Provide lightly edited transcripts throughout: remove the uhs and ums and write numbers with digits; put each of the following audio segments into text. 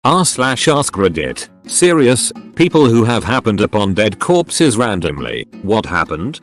r/AskReddit. Serious, people who have happened upon dead corpses randomly. What happened?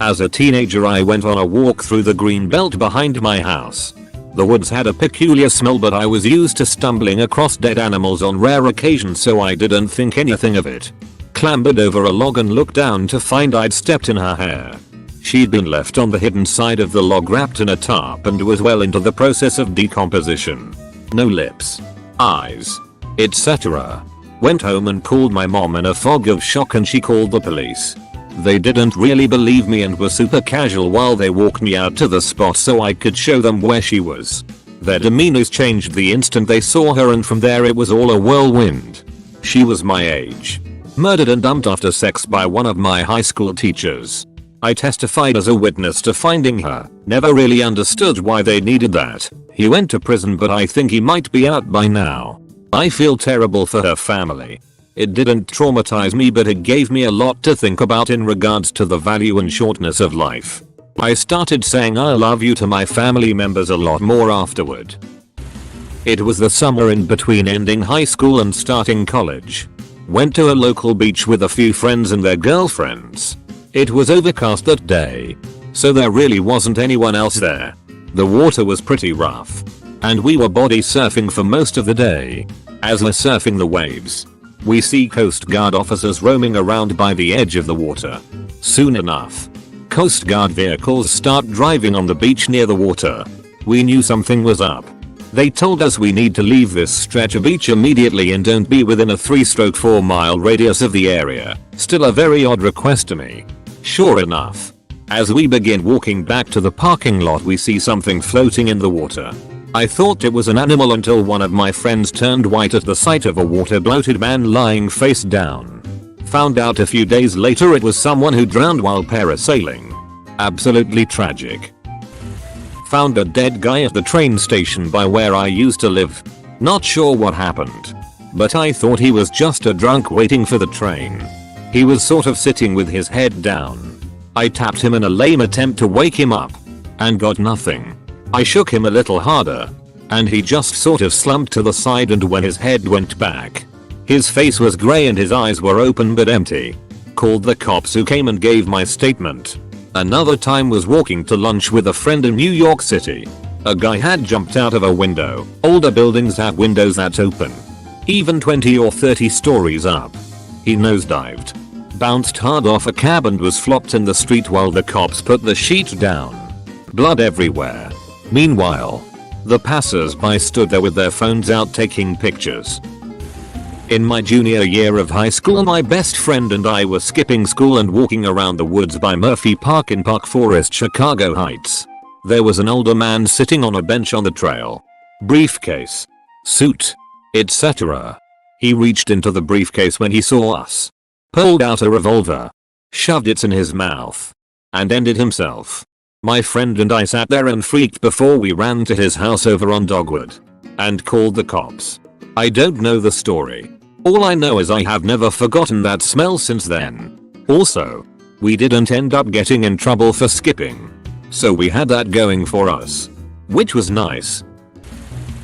As a teenager I went on a walk through the green belt behind my house. The woods had a peculiar smell, but I was used to stumbling across dead animals on rare occasions, so I didn't think anything of it. Clambered over a log and looked down to find I'd stepped in her hair. She'd been left on the hidden side of the log wrapped in a tarp and was well into the process of decomposition. No lips, eyes, etc. Went home and called my mom in a fog of shock, and she called the police. They didn't really believe me and were super casual while they walked me out to the spot so I could show them where she was. Their demeanors changed the instant they saw her, and from there it was all a whirlwind. She was my age. Murdered and dumped after sex by one of my high school teachers. I testified as a witness to finding her. Never really understood why they needed that. He went to prison, but I think he might be out by now. I feel terrible for her family. It didn't traumatize me, but it gave me a lot to think about in regards to the value and shortness of life. I started saying I love you to my family members a lot more afterward. It was the summer in between ending high school and starting college. Went to a local beach with a few friends and their girlfriends. It was overcast that day, so there really wasn't anyone else there. The water was pretty rough, and we were body surfing for most of the day. As we're surfing the waves, we see Coast Guard officers roaming around by the edge of the water. Soon enough, Coast Guard vehicles start driving on the beach near the water. We knew something was up. They told us we need to leave this stretch of beach immediately and don't be within a 3-4 mile radius of the area. Still a very odd request to me. Sure enough, as we begin walking back to the parking lot, we see something floating in the water. I thought it was an animal until one of my friends turned white at the sight of a water-bloated man lying face down. Found out a few days later it was someone who drowned while parasailing. Absolutely tragic. Found a dead guy at the train station by where I used to live. Not sure what happened, but I thought he was just a drunk waiting for the train. He was sort of sitting with his head down. I tapped him in a lame attempt to wake him up, and got nothing. I shook him a little harder, and he just sort of slumped to the side, and when his head went back, his face was grey and his eyes were open but empty. Called the cops, who came and gave my statement. Another time was walking to lunch with a friend in New York City. A guy had jumped out of a window. Older buildings have windows that open, even 20 or 30 stories up. He nosedived, bounced hard off a cab and was flopped in the street while the cops put the sheet down. Blood everywhere. Meanwhile, the passers-by stood there with their phones out taking pictures. In my junior year of high school, my best friend and I were skipping school and walking around the woods by Murphy Park in Park Forest, Chicago Heights. There was an older man sitting on a bench on the trail. Briefcase, suit, etc. He reached into the briefcase when he saw us, pulled out a revolver, shoved it in his mouth, and ended himself. My friend and I sat there and freaked before we ran to his house over on Dogwood and called the cops. I don't know the story. All I know is I have never forgotten that smell since then. Also, we didn't end up getting in trouble for skipping, so we had that going for us, which was nice.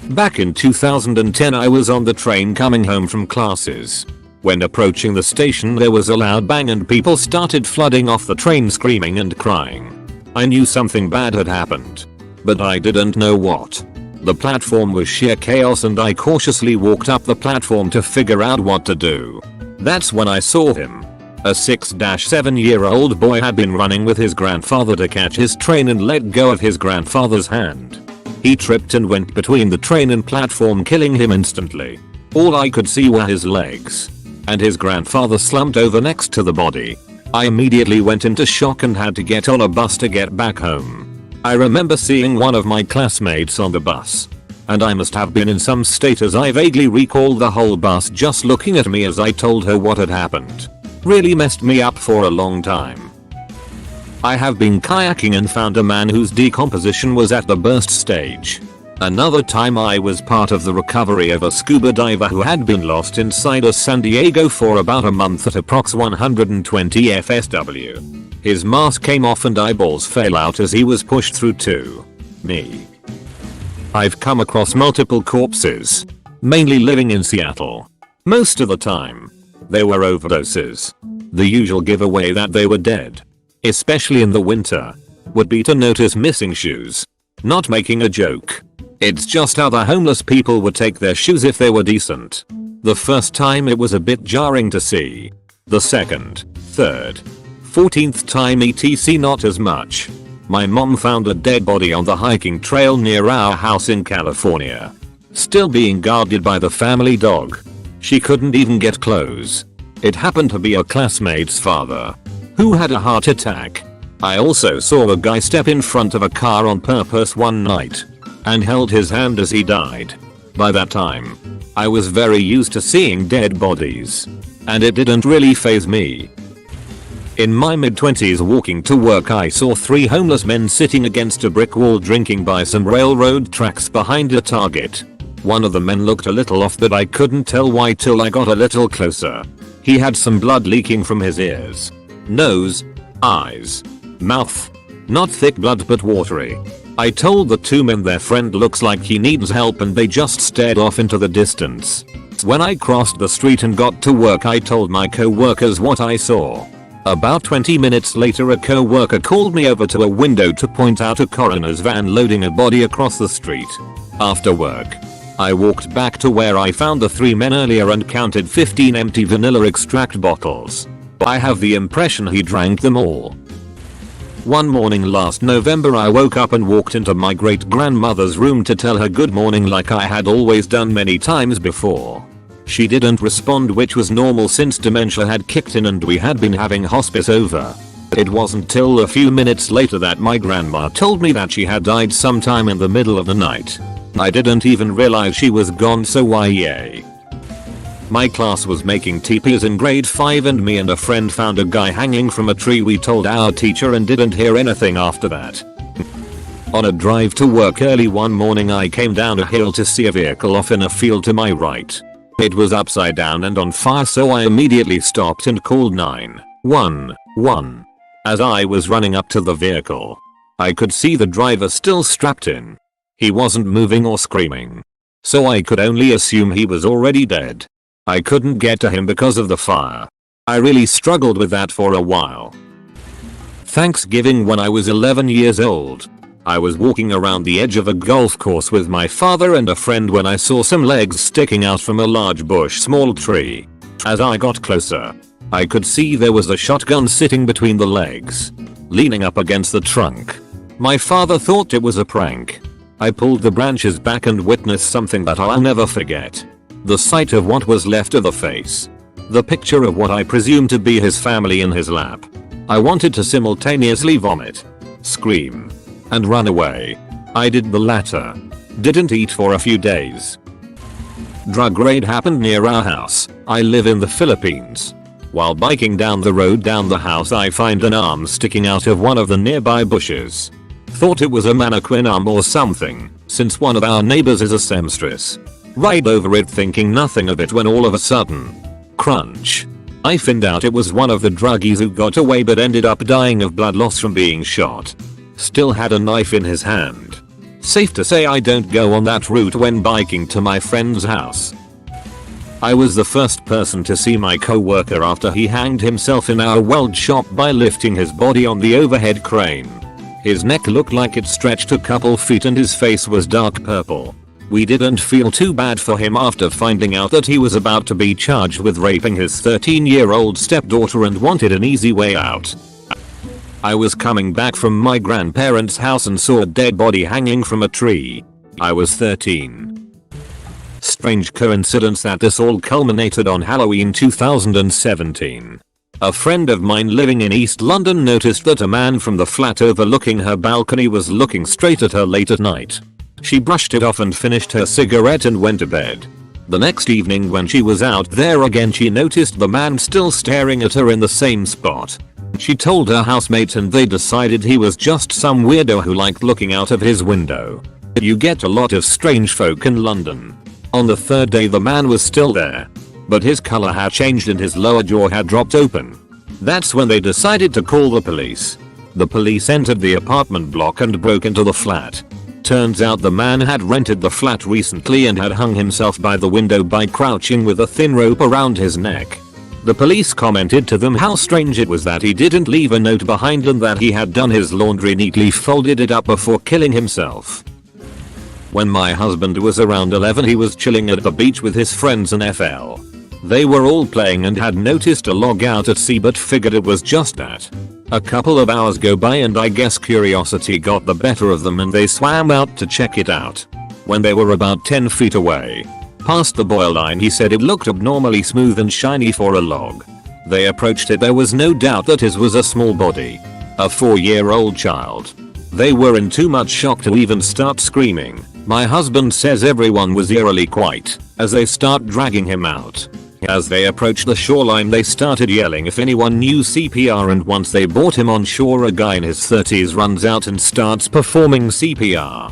Back in 2010 I was on the train coming home from classes. When approaching the station there was a loud bang and people started flooding off the train screaming and crying. I knew something bad had happened, but I didn't know what. The platform was sheer chaos and I cautiously walked up the platform to figure out what to do. That's when I saw him. A 6-7-year-old boy had been running with his grandfather to catch his train and let go of his grandfather's hand. He tripped and went between the train and platform, killing him instantly. All I could see were his legs, and his grandfather slumped over next to the body. I immediately went into shock and had to get on a bus to get back home. I remember seeing one of my classmates on the bus, and I must have been in some state as I vaguely recalled the whole bus just looking at me as I told her what had happened. Really messed me up for a long time. I have been kayaking and found a man whose decomposition was at the burst stage. Another time I was part of the recovery of a scuba diver who had been lost inside a San Diego for about a month at approx 120 FSW. His mask came off and eyeballs fell out as he was pushed through to me. I've come across multiple corpses. mainly living in Seattle. Most of the time, they were overdoses. The usual giveaway that they were dead, especially in the winter, would be to notice missing shoes. Not making a joke. It's just how the homeless people would take their shoes if they were decent. The first time it was a bit jarring to see. The second, third, 14th time etc not as much. My mom found a dead body on the hiking trail near our house in California. Still being guarded by the family dog. She couldn't even get close. It happened to be a classmate's father, who had a heart attack. I also saw a guy step in front of a car on purpose one night and held his hand as he died. By that time, I was very used to seeing dead bodies, and it didn't really faze me. In my mid-20s walking to work, I saw 3 homeless men sitting against a brick wall drinking by some railroad tracks behind a Target. One of the men looked a little off, but I couldn't tell why till I got a little closer. He had some blood leaking from his ears, nose, eyes, mouth. Not thick blood but watery. I told the 2 men their friend looks like he needs help, and they just stared off into the distance. When I crossed the street and got to work, I told my co-workers what I saw. About 20 minutes later, a co-worker called me over to a window to point out a coroner's van loading a body across the street. After work, I walked back to where I found the 3 men earlier and counted 15 empty vanilla extract bottles. I have the impression he drank them all. One morning last November, I woke up and walked into my great-grandmother's room to tell her good morning like I had always done many times before. She didn't respond, which was normal since dementia had kicked in and we had been having hospice over. It wasn't till a few minutes later that my grandma told me that she had died sometime in the middle of the night. I didn't even realize she was gone, so why yay. My class was making teepees in grade 5 and me and a friend found a guy hanging from a tree. We told our teacher and didn't hear anything after that. On a drive to work early one morning, I came down a hill to see a vehicle off in a field to my right. It was upside down and on fire, so I immediately stopped and called 911. As I was running up to the vehicle, I could see the driver still strapped in. He wasn't moving or screaming, so I could only assume he was already dead. I couldn't get to him because of the fire. I really struggled with that for a while. Thanksgiving when I was 11 years old, I was walking around the edge of a golf course with my father and a friend when I saw some legs sticking out from a large bush small tree. As I got closer, I could see there was a shotgun sitting between the legs, leaning up against the trunk. My father thought it was a prank. I pulled the branches back and witnessed something that I'll never forget. The sight of what was left of the face. The picture of what I presumed to be his family in his lap. I wanted to simultaneously vomit, scream, and run away. I did the latter. Didn't eat for a few days. Drug raid happened near our house. I live in the Philippines. While biking down the road down the house, I find an arm sticking out of one of the nearby bushes. Thought it was a mannequin arm or something, since one of our neighbors is a seamstress. Right over it thinking nothing of it when all of a sudden, crunch. I found out it was one of the druggies who got away but ended up dying of blood loss from being shot. Still had a knife in his hand. Safe to say I don't go on that route when biking to my friend's house. I was the first person to see my co-worker after he hanged himself in our weld shop by lifting his body on the overhead crane. His neck looked like it stretched a couple feet and his face was dark purple. We didn't feel too bad for him after finding out that he was about to be charged with raping his 13-year-old stepdaughter and wanted an easy way out. I was coming back from my grandparents' house and saw a dead body hanging from a tree. I was 13. Strange coincidence that this all culminated on Halloween 2017. A friend of mine living in East London noticed that a man from the flat overlooking her balcony was looking straight at her late at night. She brushed it off and finished her cigarette and went to bed. The next evening when she was out there again, she noticed the man still staring at her in the same spot. She told her housemates and they decided he was just some weirdo who liked looking out of his window. You get a lot of strange folk in London. On the third day the man was still there, but his color had changed and his lower jaw had dropped open. That's when they decided to call the police. The police entered the apartment block and broke into the flat. Turns out the man had rented the flat recently and had hung himself by the window by crouching with a thin rope around his neck. The police commented to them how strange it was that he didn't leave a note behind and that he had done his laundry, neatly folded it up before killing himself. When my husband was around 11, he was chilling at the beach with his friends and FL. They were all playing and had noticed a log out at sea but figured it was just that. A couple of hours go by and I guess curiosity got the better of them and they swam out to check it out. When they were about 10 feet away, past the buoy line, he said it looked abnormally smooth and shiny for a log. They approached it. There was no doubt that his was a small body. A 4-year-old child. They were in too much shock to even start screaming. My husband says everyone was eerily quiet as they start dragging him out. As they approached the shoreline, they started yelling if anyone knew CPR, and once they brought him on shore, a guy in his 30s runs out and starts performing CPR.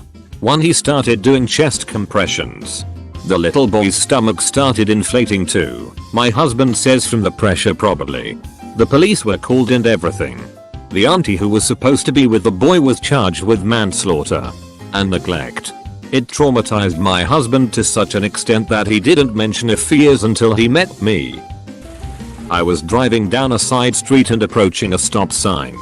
He started doing chest compressions. The little boy's stomach started inflating too. My husband says from the pressure probably. The police were called and everything. The auntie who was supposed to be with the boy was charged with manslaughter and neglect. It traumatized my husband to such an extent that he didn't mention it for years until he met me. I was driving down a side street and approaching a stop sign.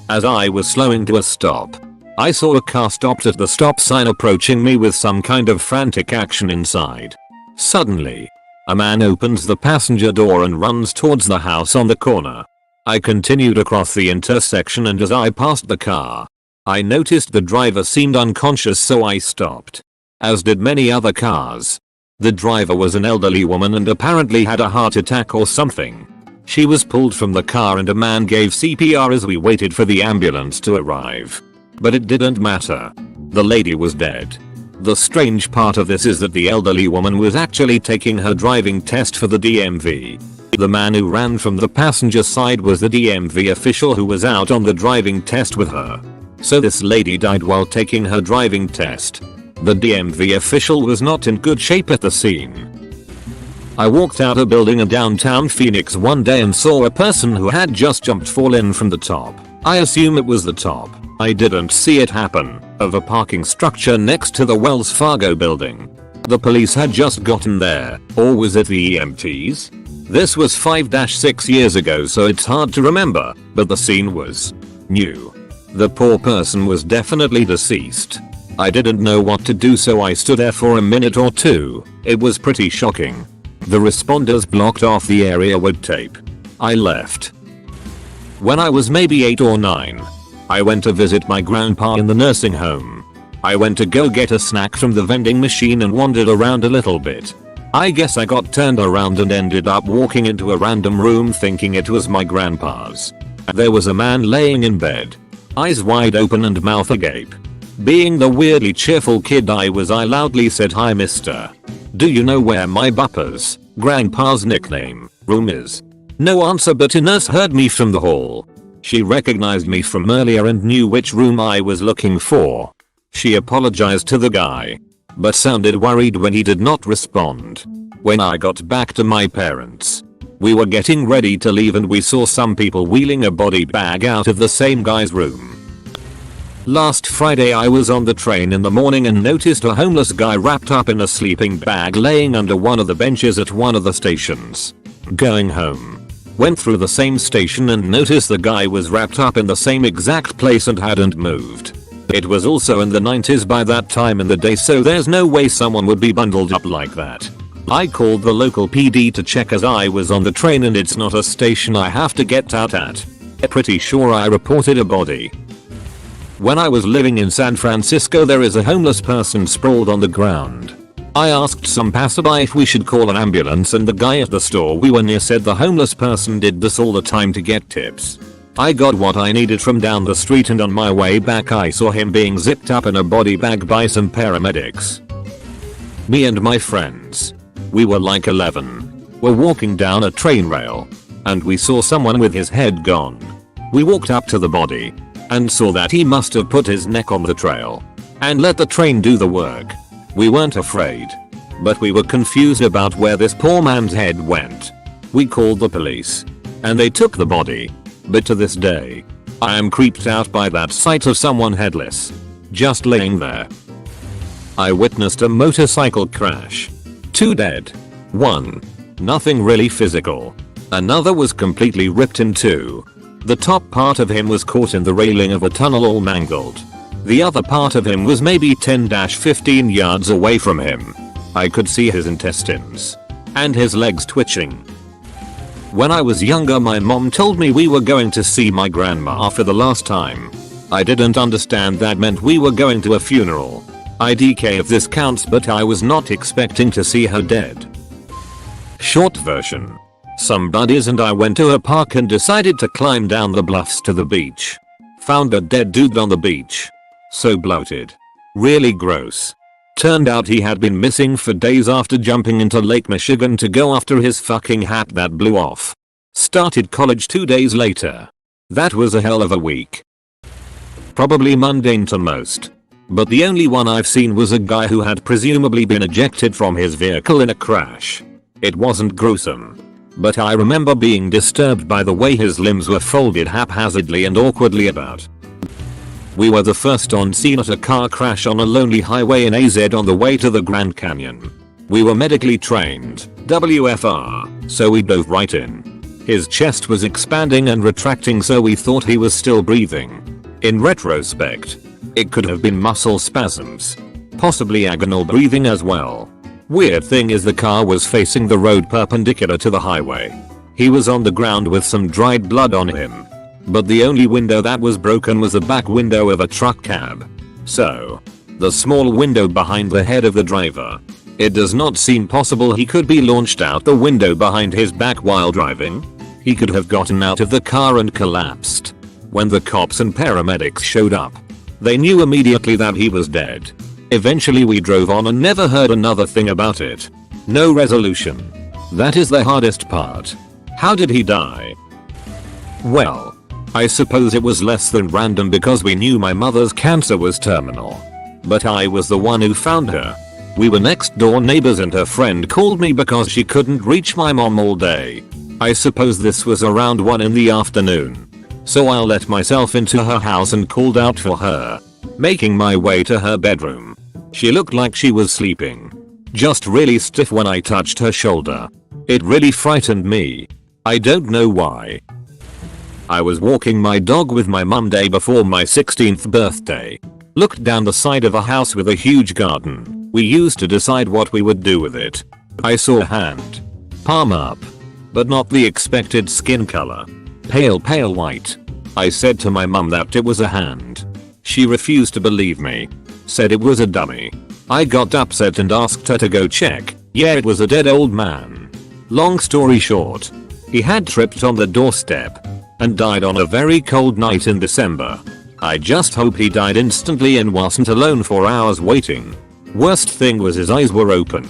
As I was slowing to a stop, I saw a car stopped at the stop sign approaching me with some kind of frantic action inside. Suddenly, a man opens the passenger door and runs towards the house on the corner. I continued across the intersection and as I passed the car, I noticed the driver seemed unconscious, so I stopped. As did many other cars. The driver was an elderly woman and apparently had a heart attack or something. She was pulled from the car and a man gave CPR as we waited for the ambulance to arrive. But it didn't matter. The lady was dead. The strange part of this is that the elderly woman was actually taking her driving test for the DMV. The man who ran from the passenger side was the DMV official who was out on the driving test with her. So this lady died while taking her driving test. The DMV official was not in good shape at the scene. I walked out a building in downtown Phoenix one day and saw a person who had just jumped fallen from the top. I assume it was the top. I didn't see it happen. Of a parking structure next to the Wells Fargo building. The police had just gotten there, or was it the EMTs? This was 5-6 years ago, so it's hard to remember, but the scene was new. The poor person was definitely deceased. I didn't know what to do, so I stood there for a minute or two. It was pretty shocking. The responders blocked off the area with tape. I left. When I was maybe 8 or 9, I went to visit my grandpa in the nursing home. I went to go get a snack from the vending machine and wandered around a little bit. I guess I got turned around and ended up walking into a random room thinking it was my grandpa's. There was a man laying in bed. Eyes wide open and mouth agape. Being the weirdly cheerful kid I was, I loudly said, "Hi mister. Do you know where my Buppa's, grandpa's nickname, room is?" No answer, but a nurse heard me from the hall. She recognized me from earlier and knew which room I was looking for. She apologized to the guy, but sounded worried when he did not respond. When I got back to my parents, we were getting ready to leave and we saw some people wheeling a body bag out of the same guy's room. Last Friday I was on the train in the morning and noticed a homeless guy wrapped up in a sleeping bag laying under one of the benches at one of the stations. Going home, went through the same station and noticed the guy was wrapped up in the same exact place and hadn't moved. It was also in the 90s by that time in the day, so there's no way someone would be bundled up like that. I called the local PD to check as I was on the train and it's not a station I have to get out at. Pretty sure I reported a body. When I was living in San Francisco, there is a homeless person sprawled on the ground. I asked some passerby if we should call an ambulance and the guy at the store we were near said the homeless person did this all the time to get tips. I got what I needed from down the street and on my way back I saw him being zipped up in a body bag by some paramedics. Me and my friends, we were like 11, were walking down a train rail and we saw someone with his head gone. We walked up to the body and saw that he must have put his neck on the trail and let the train do the work. We weren't afraid, but we were confused about where this poor man's head went. We called the police and they took the body, but to this day, I am creeped out by that sight of someone headless, just laying there. I witnessed a motorcycle crash. 2 dead. 1. Nothing really physical. Another was completely ripped in two. The top part of him was caught in the railing of a tunnel all mangled. The other part of him was maybe 10-15 yards away from him. I could see his intestines. And his legs twitching. When I was younger, my mom told me we were going to see my grandma for the last time. I didn't understand that meant we were going to a funeral. IDK if this counts, but I was not expecting to see her dead. Short version. Some buddies and I went to a park and decided to climb down the bluffs to the beach. Found a dead dude on the beach. So bloated. Really gross. Turned out he had been missing for days after jumping into Lake Michigan to go after his fucking hat that blew off. Started college 2 days later. That was a hell of a week. Probably mundane to most. But the only one I've seen was a guy who had presumably been ejected from his vehicle in a crash. It wasn't gruesome. But I remember being disturbed by the way his limbs were folded haphazardly and awkwardly about. We were the first on scene at a car crash on a lonely highway in AZ on the way to the Grand Canyon. We were medically trained, WFR, so we dove right in. His chest was expanding and retracting, so we thought he was still breathing. In retrospect, it could have been muscle spasms. Possibly agonal breathing as well. Weird thing is the car was facing the road perpendicular to the highway. He was on the ground with some dried blood on him. But the only window that was broken was the back window of a truck cab. So, the small window behind the head of the driver. It does not seem possible he could be launched out the window behind his back while driving. He could have gotten out of the car and collapsed. When the cops and paramedics showed up, they knew immediately that he was dead. Eventually we drove on and never heard another thing about it. No resolution. That is the hardest part. How did he die? Well, I suppose it was less than random because we knew my mother's cancer was terminal. But I was the one who found her. We were next door neighbors and her friend called me because she couldn't reach my mom all day. I suppose this was around 1 in the afternoon. So I let myself into her house and called out for her. Making my way to her bedroom. She looked like she was sleeping. Just really stiff when I touched her shoulder. It really frightened me. I don't know why. I was walking my dog with my mum day before my 16th birthday. Looked down the side of a house with a huge garden. We used to decide what we would do with it. I saw a hand. Palm up. But not the expected skin color. Pale white. I said to my mum that it was a hand. She refused to believe me. Said it was a dummy. I got upset and asked her to go check. Yeah, it was a dead old man. Long story short, he had tripped on the doorstep and died on a very cold night in December. I just hope he died instantly and wasn't alone for hours waiting. Worst thing was his eyes were open.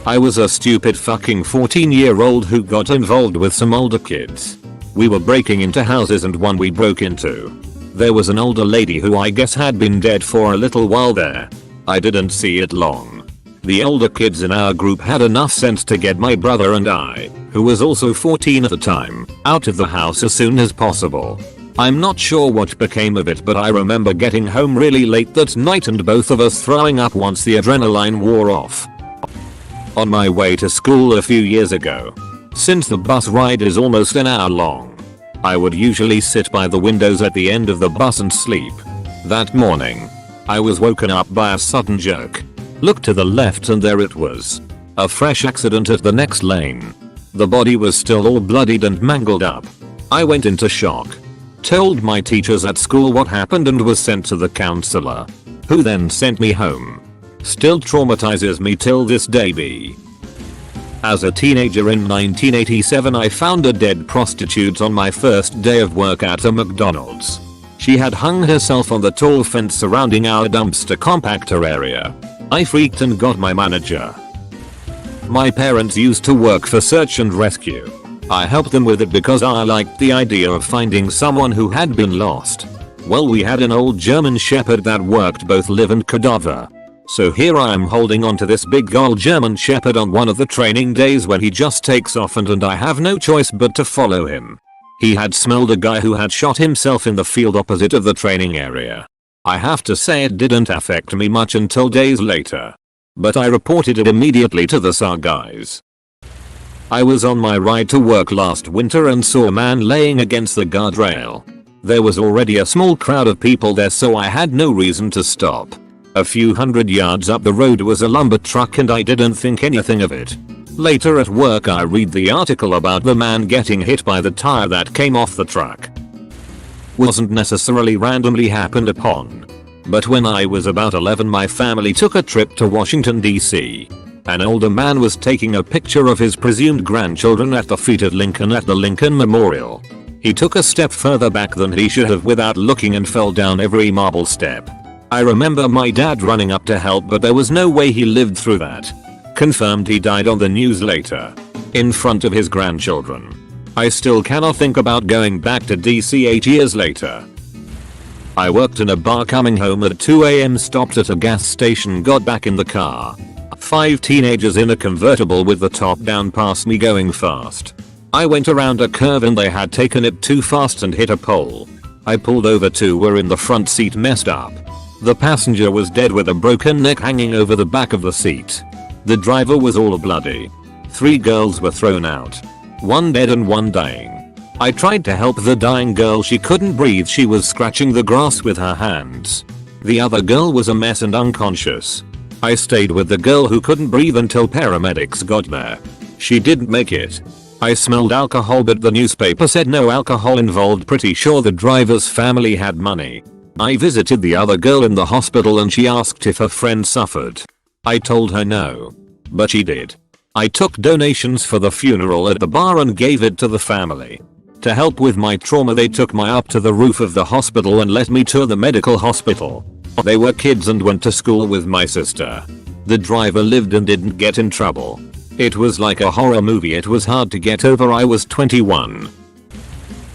I was a stupid fucking 14-year-old who got involved with some older kids. We were breaking into houses and one we broke into. There was an older lady who I guess had been dead for a little while there. I didn't see it long. The older kids in our group had enough sense to get my brother and I, who was also 14 at the time, out of the house as soon as possible. I'm not sure what became of it, but I remember getting home really late that night and both of us throwing up once the adrenaline wore off. On my way to school a few years ago, since the bus ride is almost an hour long, I would usually sit by the windows at the end of the bus and sleep. That morning, I was woken up by a sudden jerk. Looked to the left and there it was. A fresh accident at the next lane. The body was still all bloodied and mangled up. I went into shock. Told my teachers at school what happened and was sent to the counselor, who then sent me home. Still traumatizes me till this day. As a teenager in 1987, I found a dead prostitute on my first day of work at a McDonald's. She had hung herself on the tall fence surrounding our dumpster compactor area. I freaked and got my manager. My parents used to work for search and rescue. I helped them with it because I liked the idea of finding someone who had been lost. Well, we had an old German shepherd that worked both live and cadaver. So here I am holding on to this big old German shepherd on one of the training days when he just takes off and I have no choice but to follow him. He had smelled a guy who had shot himself in the field opposite of the training area. I have to say it didn't affect me much until days later. But I reported it immediately to the SAR guys. I was on my ride to work last winter and saw a man laying against the guardrail. There was already a small crowd of people there, so I had no reason to stop. A few hundred yards up the road was a lumber truck and I didn't think anything of it. Later at work I read the article about the man getting hit by the tire that came off the truck. Wasn't necessarily randomly happened upon. But when I was about 11 my family took a trip to Washington DC. An older man was taking a picture of his presumed grandchildren at the feet of Lincoln at the Lincoln Memorial. He took a step further back than he should have without looking and fell down every marble step. I remember my dad running up to help, but there was no way he lived through that. Confirmed he died on the news later. In front of his grandchildren. I still cannot think about going back to DC 8 years later. I worked in a bar, coming home at 2 AM, stopped at a gas station, got back in the car. 5 teenagers in a convertible with the top down passed me going fast. I went around a curve and they had taken it too fast and hit a pole. I pulled over, 2 were in the front seat messed up. The passenger was dead with a broken neck hanging over the back of the seat. The driver was all bloody. 3 girls were thrown out. 1 dead and 1 dying. I tried to help the dying girl, she couldn't breathe, she was scratching the grass with her hands. The other girl was a mess and unconscious. I stayed with the girl who couldn't breathe until paramedics got there. She didn't make it. I smelled alcohol, but the newspaper said no alcohol involved, pretty sure the driver's family had money. I visited the other girl in the hospital and she asked if her friend suffered. I told her no. But she did. I took donations for the funeral at the bar and gave it to the family. To help with my trauma they took me up to the roof of the hospital and let me tour the medical hospital. They were kids and went to school with my sister. The driver lived and didn't get in trouble. It was like a horror movie, it was hard to get over. I was 21.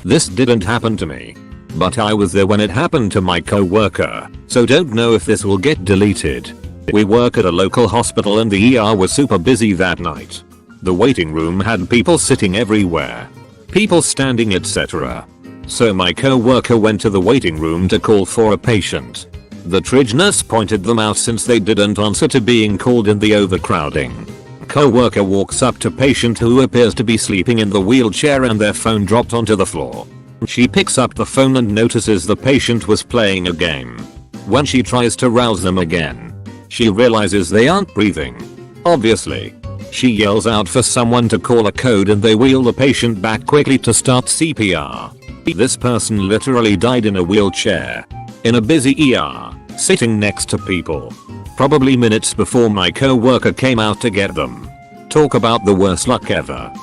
This didn't happen to me. But I was there when it happened to my co-worker, so don't know if this will get deleted. We work at a local hospital and the ER was super busy that night. The waiting room had people sitting everywhere. People standing, etc. So my co-worker went to the waiting room to call for a patient. The triage nurse pointed them out since they didn't answer to being called in the overcrowding. Co-worker walks up to patient who appears to be sleeping in the wheelchair and their phone dropped onto the floor. She picks up the phone and notices the patient was playing a game. When she tries to rouse them again, she realizes they aren't breathing. Obviously. She yells out for someone to call a code and they wheel the patient back quickly to start CPR. This person literally died in a wheelchair. In a busy ER, sitting next to people. Probably minutes before my co-worker came out to get them. Talk about the worst luck ever.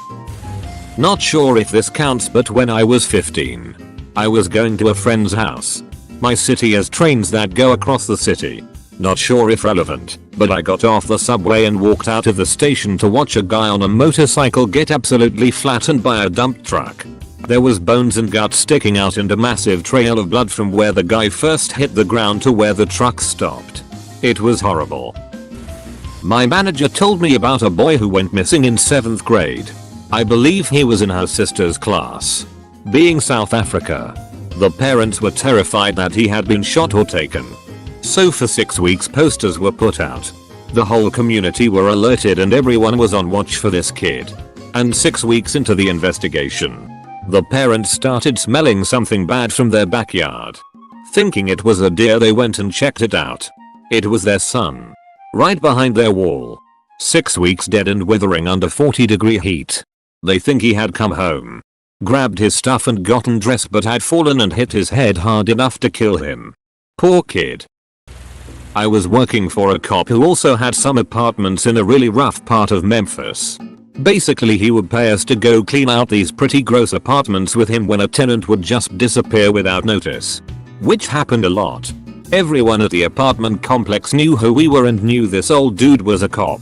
Not sure if this counts, but when I was 15, I was going to a friend's house. My city has trains that go across the city. Not sure if relevant, but I got off the subway and walked out of the station to watch a guy on a motorcycle get absolutely flattened by a dump truck. There was bones and guts sticking out and a massive trail of blood from where the guy first hit the ground to where the truck stopped. It was horrible. My manager told me about a boy who went missing in 7th grade. I believe he was in her sister's class. Being South Africa, the parents were terrified that he had been shot or taken. So for 6 weeks posters were put out. The whole community were alerted and everyone was on watch for this kid. And 6 weeks into the investigation, the parents started smelling something bad from their backyard. Thinking it was a deer, they went and checked it out. It was their son. Right behind their wall. 6 weeks dead and withering under 40-degree heat. They think he had come home, grabbed his stuff and gotten dressed, but had fallen and hit his head hard enough to kill him. Poor kid. I was working for a cop who also had some apartments in a really rough part of Memphis. Basically he would pay us to go clean out these pretty gross apartments with him when a tenant would just disappear without notice. Which happened a lot. Everyone at the apartment complex knew who we were and knew this old dude was a cop.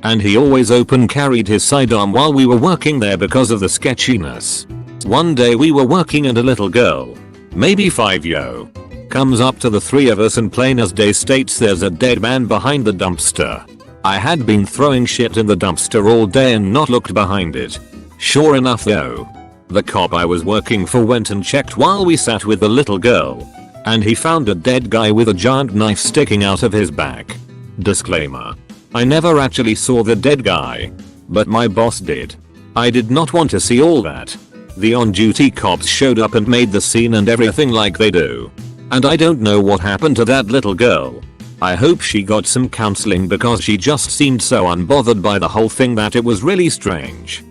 And he always open carried his sidearm while we were working there because of the sketchiness. One day we were working and a little girl, maybe 5 yo, comes up to the 3 of us and plain as day states there's a dead man behind the dumpster. I had been throwing shit in the dumpster all day and not looked behind it. Sure enough though, the cop I was working for went and checked while we sat with the little girl. and he found a dead guy with a giant knife sticking out of his back. Disclaimer: I never actually saw the dead guy, but my boss did. I did not want to see all that. The on-duty cops showed up and made the scene and everything like they do. And I don't know what happened to that little girl. I hope she got some counseling because she just seemed so unbothered by the whole thing that it was really strange.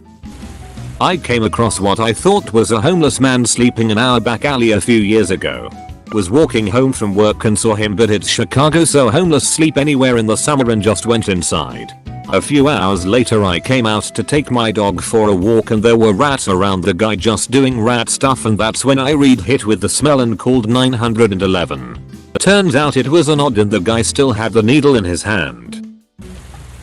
I came across what I thought was a homeless man sleeping in our back alley a few years ago. Was walking home from work and saw him, but it's Chicago, so homeless sleep anywhere in the summer, and just went inside. A few hours later I came out to take my dog for a walk and there were rats around the guy just doing rat stuff, and that's when I hit with the smell and called 911. Turns out it was an odd and the guy still had the needle in his hand.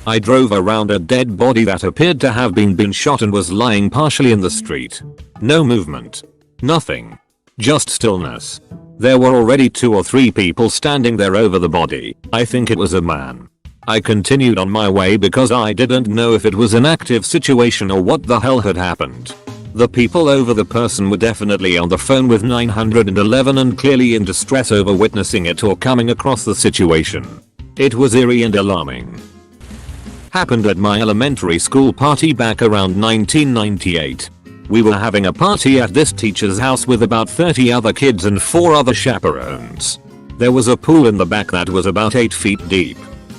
I drove around a dead body that appeared to have been shot and was lying partially in the street. No movement. Nothing. Just stillness. There were already 2 or 3 people standing there over the body. I think it was a man. I continued on my way because I didn't know if it was an active situation or what the hell had happened. The people over the person were definitely on the phone with 911 and clearly in distress over witnessing it or coming across the situation. It was eerie and alarming. Happened at my elementary school party back around 1998. We were having a party at this teacher's house with about 30 other kids and 4 other chaperones. There was a pool in the back that was about 8 feet deep.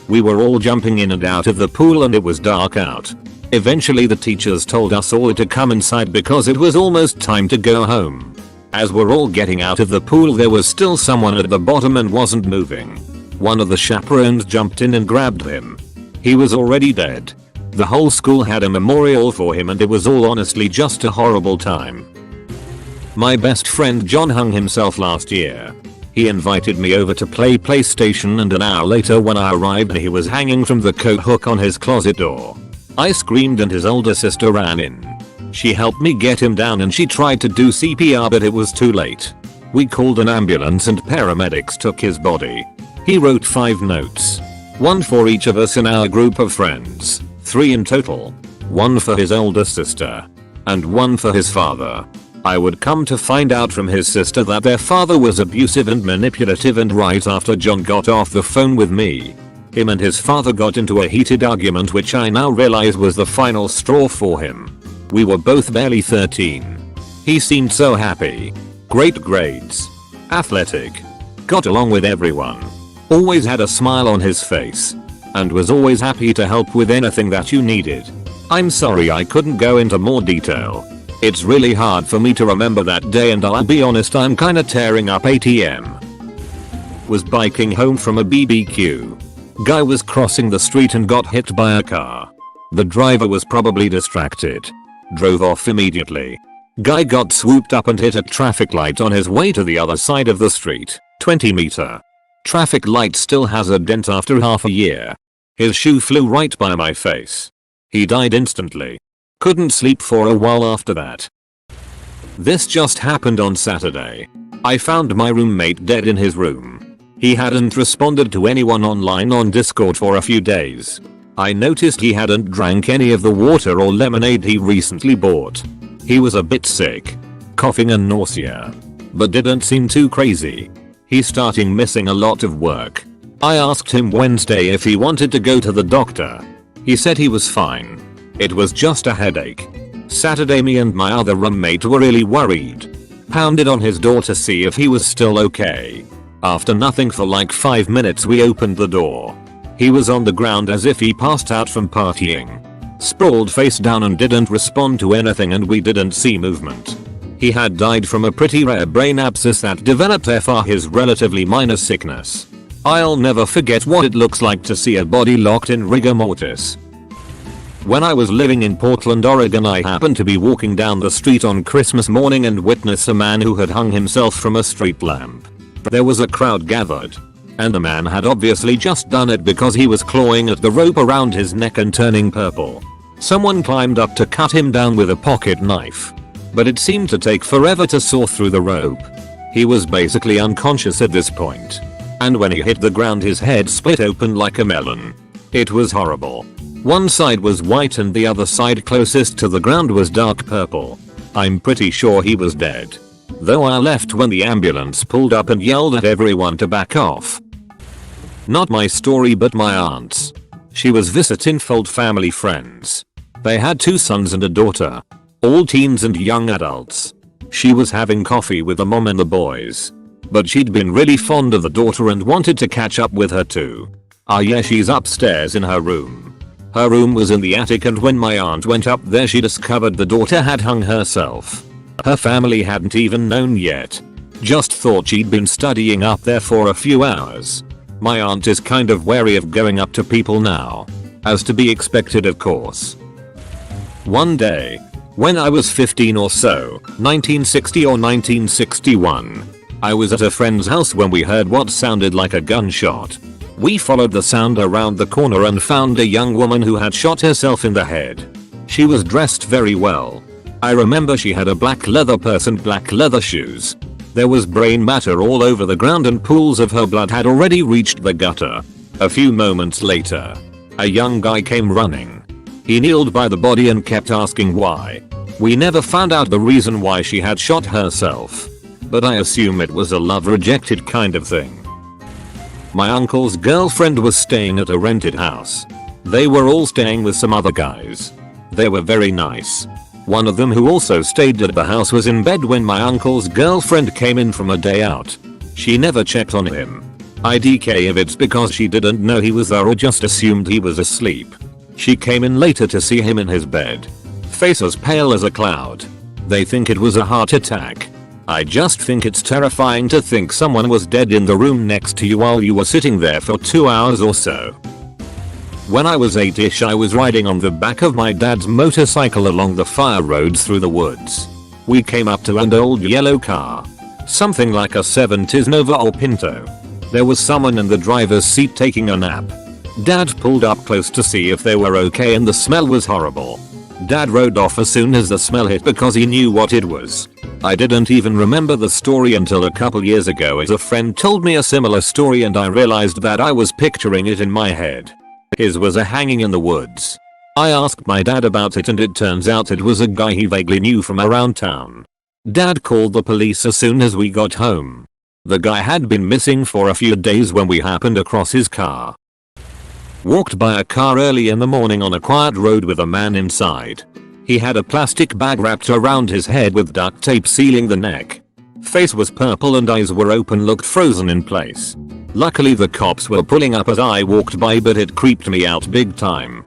We were all jumping in and out of the pool and it was dark out. Eventually the teachers told us all to come inside because it was almost time to go home. As we're all getting out of the pool, there was still someone at the bottom and wasn't moving. One of the chaperones jumped in and grabbed him. He was already dead. The whole school had a memorial for him and it was all honestly just a horrible time. My best friend John hung himself last year. He invited me over to play PlayStation, and an hour later when I arrived he was hanging from the coat hook on his closet door. I screamed and his older sister ran in. She helped me get him down and she tried to do CPR, but it was too late. We called an ambulance and paramedics took his body. He wrote 5 notes. 1 for each of us in our group of friends. 3 in total. 1 for his older sister. And 1 for his father. I would come to find out from his sister that their father was abusive and manipulative, and right after John got off the phone with me, him and his father got into a heated argument, which I now realize was the final straw for him. We were both barely 13. He seemed so happy. Great grades. Athletic. Got along with everyone. Always had a smile on his face. And was always happy to help with anything that you needed. I'm sorry I couldn't go into more detail. It's really hard for me to remember that day, and I'll be honest, I'm kinda tearing up ATM. Was biking home from a BBQ. Guy was crossing the street and got hit by a car. The driver was probably distracted. Drove off immediately. Guy got swooped up and hit a traffic light on his way to the other side of the street. 20 meter. Traffic light still has a dent after half a year. His shoe flew right by my face. He died instantly. Couldn't sleep for a while after that. This just happened on Saturday. I found my roommate dead in his room. He hadn't responded to anyone online on Discord for a few days. I noticed he hadn't drank any of the water or lemonade he recently bought. He was a bit sick, coughing and nausea, but didn't seem too crazy. He's starting missing a lot of work. I asked him Wednesday if he wanted to go to the doctor. He said he was fine. It was just a headache. Saturday me and my other roommate were really worried. Pounded on his door to see if he was still okay. After nothing for like 5 minutes we opened the door. He was on the ground as if he passed out from partying. Sprawled face down and didn't respond to anything, and we didn't see movement. He had died from a pretty rare brain abscess that developed after his relatively minor sickness. I'll never forget what it looks like to see a body locked in rigor mortis. When I was living in Portland, Oregon, I happened to be walking down the street on Christmas morning and witnessed a man who had hung himself from a street lamp. There was a crowd gathered, and the man had obviously just done it because he was clawing at the rope around his neck and turning purple. Someone climbed up to cut him down with a pocket knife, but it seemed to take forever to saw through the rope. He was basically unconscious at this point, and when he hit the ground his head split open like a melon. It was horrible. One side was white and the other side closest to the ground was dark purple. I'm pretty sure he was dead. though I left when the ambulance pulled up and yelled at everyone to back off. Not my story but my aunt's. She was visiting old family friends. They had 2 sons and a daughter, all teens and young adults. She was having coffee with the mom and the boys, but she'd been really fond of the daughter and wanted to catch up with her too. Yeah, she's upstairs in her room. Her room was in the attic, and when my aunt went up there she discovered the daughter had hung herself. Her family hadn't even known yet. Just thought she'd been studying up there for a few hours. My aunt is kind of wary of going up to people now. As to be expected, of course. One day, when I was 15 or so, 1960 or 1961, I was at a friend's house when we heard what sounded like a gunshot. We followed the sound around the corner and found a young woman who had shot herself in the head. She was dressed very well. I remember she had a black leather purse and black leather shoes. There was brain matter all over the ground and pools of her blood had already reached the gutter. A few moments later, a young guy came running. He kneeled by the body and kept asking why. We never found out the reason why she had shot herself, but I assume it was a love-rejected kind of thing. My uncle's girlfriend was staying at a rented house. They were all staying with some other guys. They were very nice. One of them, who also stayed at the house, was in bed when my uncle's girlfriend came in from a day out. She never checked on him. IDK if it's because she didn't know he was there or just assumed he was asleep. She came in later to see him in his bed, face as pale as a cloud. They think it was a heart attack. I just think it's terrifying to think someone was dead in the room next to you while you were sitting there for 2 hours or so. When I was 8ish, I was riding on the back of my dad's motorcycle along the fire roads through the woods. We came up to an old yellow car, something like a 70s Nova or Pinto. There was someone in the driver's seat taking a nap. Dad pulled up close to see if they were okay, and the smell was horrible. Dad rode off as soon as the smell hit because he knew what it was. I didn't even remember the story until a couple years ago, as a friend told me a similar story and I realized that I was picturing it in my head. His was a hanging in the woods. I asked my dad about it and it turns out it was a guy he vaguely knew from around town. Dad called the police as soon as we got home. The guy had been missing for a few days when we happened across his car. Walked by a car early in the morning on a quiet road with a man inside. He had a plastic bag wrapped around his head with duct tape sealing the neck. Face was purple and eyes were open, looked frozen in place. Luckily the cops were pulling up as I walked by, but it creeped me out big time.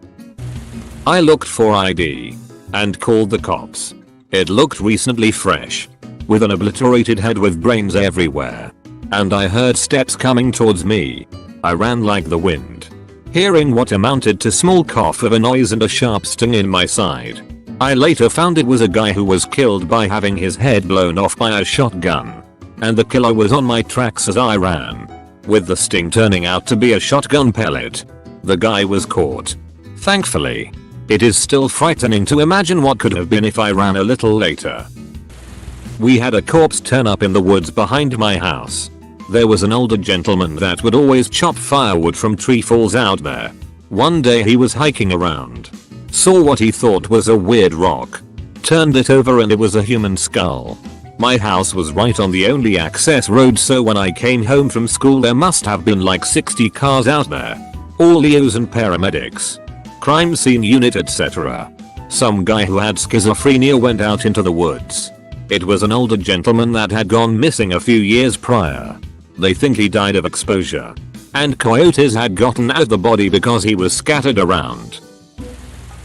I looked for ID and called the cops. It looked recently fresh, with an obliterated head with brains everywhere. And I heard steps coming towards me. I ran like the wind, hearing what amounted to small cough of a noise and a sharp sting in my side. I later found it was a guy who was killed by having his head blown off by a shotgun. And the killer was on my tracks as I ran, with the sting turning out to be a shotgun pellet. The guy was caught. Thankfully. It is still frightening to imagine what could have been if I ran a little later. We had a corpse turn up in the woods behind my house. There was an older gentleman that would always chop firewood from tree falls out there. One day he was hiking around, saw what he thought was a weird rock, turned it over and it was a human skull. My house was right on the only access road, so when I came home from school there must have been like 60 cars out there. All Leos and paramedics, crime scene unit, etc. Some guy who had schizophrenia went out into the woods. It was an older gentleman that had gone missing a few years prior. They think he died of exposure, and coyotes had gotten at the body because he was scattered around.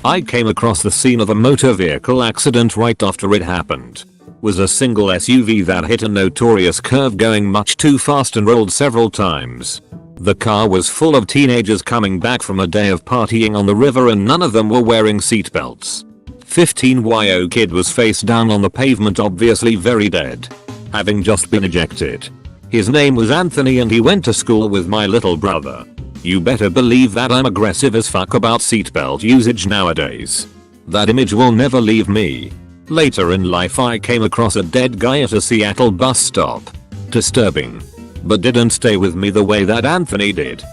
I came across the scene of a motor vehicle accident right after it happened. Was a single SUV that hit a notorious curve going much too fast and rolled several times. The car was full of teenagers coming back from a day of partying on the river and none of them were wearing seatbelts. 15-year-old kid was face down on the pavement, obviously very dead, having just been ejected. His name was Anthony and he went to school with my little brother. You better believe that I'm aggressive as fuck about seatbelt usage nowadays. That image will never leave me. Later in life I came across a dead guy at a Seattle bus stop. Disturbing, but didn't stay with me the way that Anthony did.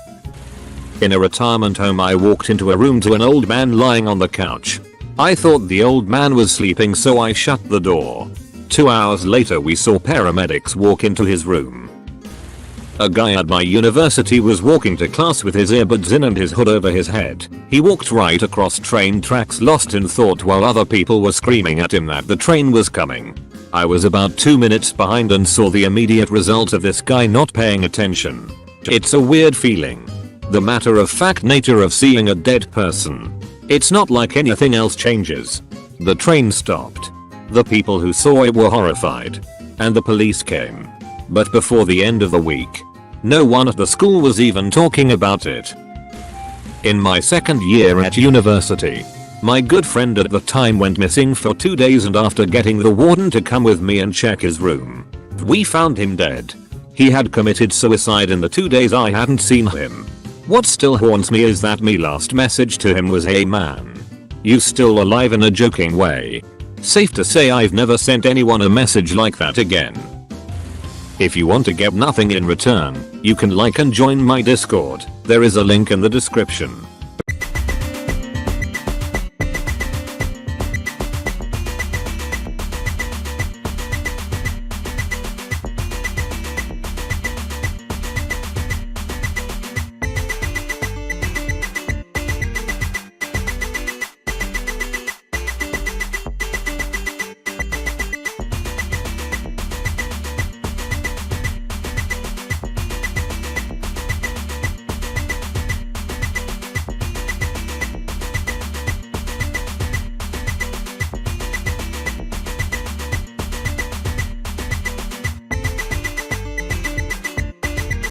In a retirement home I walked into a room to an old man lying on the couch. I thought the old man was sleeping, so I shut the door. 2 hours later we saw paramedics walk into his room. A guy at my university was walking to class with his earbuds in and his hood over his head. He walked right across train tracks lost in thought while other people were screaming at him that the train was coming. I was about 2 minutes behind and saw the immediate result of this guy not paying attention. It's a weird feeling. The matter-of-fact nature of seeing a dead person. It's not like anything else changes. The train stopped. The people who saw it were horrified. And the police came. But before the end of the week, no one at the school was even talking about it. In my second year at university, my good friend at the time went missing for 2 days, and after getting the warden to come with me and check his room, we found him dead. He had committed suicide in the 2 days I hadn't seen him. What still haunts me is that my last message to him was, "Hey man, you still alive?" in a joking way. Safe to say I've never sent anyone a message like that again. If you want to get nothing in return, you can like and join my Discord. There is a link in the description.